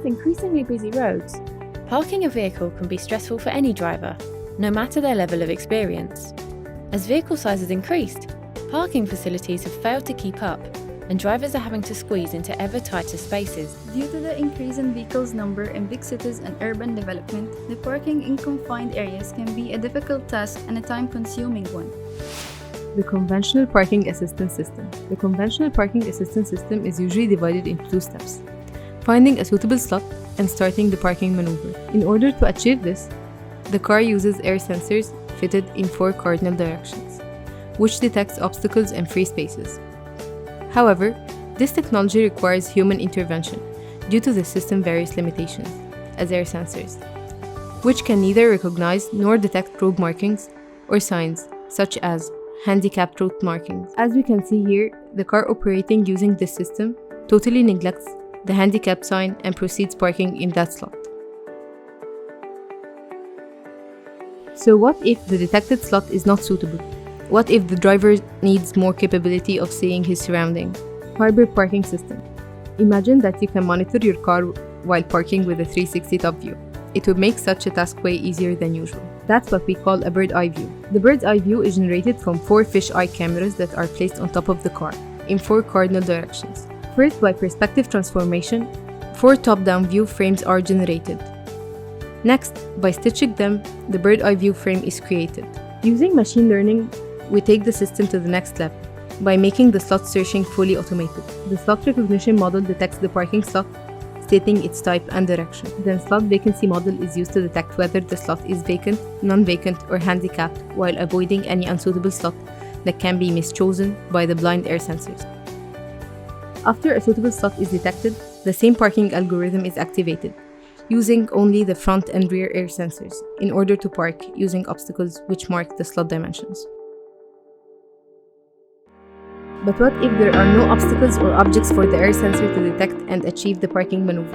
increasingly busy roads, parking a vehicle can be stressful for any driver, no matter their level of experience. As vehicle sizes increased, parking facilities have failed to keep up, and drivers are having to squeeze into ever tighter spaces. Due to the increase in vehicles number in big cities and urban development, the parking in confined areas can be a difficult task and a time-consuming one. The conventional parking assistance system. The conventional parking assistance system is usually divided into two steps: finding a suitable slot and starting the parking maneuver. In order to achieve this, the car uses air sensors fitted in 4 cardinal directions, which detects obstacles and free spaces. However, this technology requires human intervention due to the system's various limitations as air sensors, which can neither recognize nor detect road markings or signs such as handicapped road markings. As we can see here, the car operating using this system totally neglects the handicap sign and proceeds parking in that slot. So what if the detected slot is not suitable? What if the driver needs more capability of seeing his surroundings? Hybrid parking system. Imagine that you can monitor your car while parking with a 360 top view. It would make such a task way easier than usual. That's what we call a bird's eye view. The bird's eye view is generated from 4 fisheye cameras that are placed on top of the car in 4 cardinal directions. First, by perspective transformation, 4 top-down view frames are generated. Next, by stitching them, the bird's eye view frame is created. Using machine learning, we take the system to the next step by making the slot searching fully automated. The slot recognition model detects the parking slot, stating its type and direction. Then slot vacancy model is used to detect whether the slot is vacant, non-vacant, or handicapped, while avoiding any unsuitable slot that can be mischosen by the blind air sensors. After a suitable slot is detected, the same parking algorithm is activated, using only the front and rear air sensors in order to park using obstacles which mark the slot dimensions. But what if there are no obstacles or objects for the air sensor to detect and achieve the parking maneuver?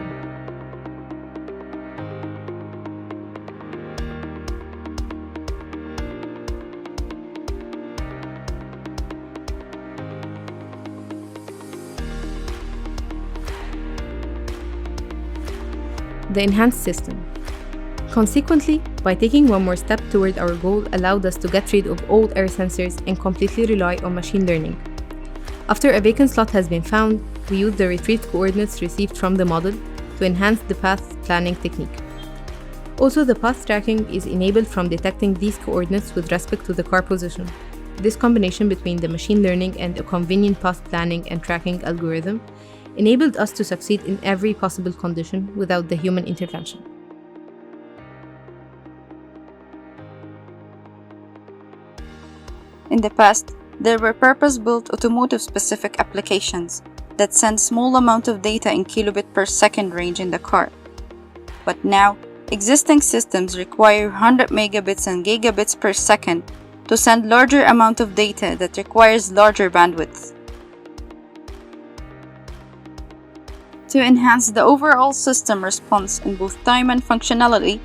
The enhanced system. Consequently, by taking one more step toward our goal allowed us to get rid of all air sensors and completely rely on machine learning. After a vacant slot has been found, we use the retrieved coordinates received from the model to enhance the path planning technique. Also, the path tracking is enabled from detecting these coordinates with respect to the car position. This combination between the machine learning and a convenient path planning and tracking algorithm enabled us to succeed in every possible condition without the human intervention. In the past, there were purpose-built automotive-specific applications that send small amount of data in kilobit per second range in the car. But now, existing systems require 100 megabits and gigabits per second to send larger amount of data that requires larger bandwidth. To enhance the overall system response in both time and functionality,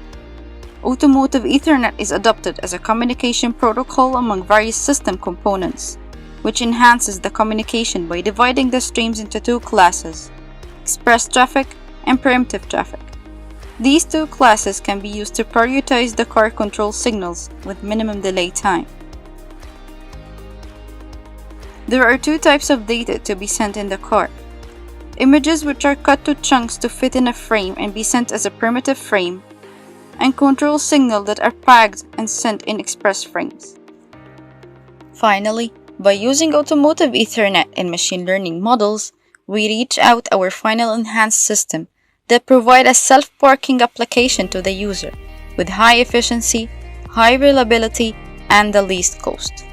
Automotive Ethernet is adopted as a communication protocol among various system components, which enhances the communication by dividing the streams into 2 classes, express traffic and preemptive traffic. These 2 classes can be used to prioritize the car control signals with minimum delay time. There are 2 types of data to be sent in the car: images which are cut to chunks to fit in a frame and be sent as a primitive frame, and control signals that are packed and sent in express frames. Finally, by using Automotive Ethernet and machine learning models, we reach out our final enhanced system that provide a self-parking application to the user with high efficiency, high reliability, and the least cost.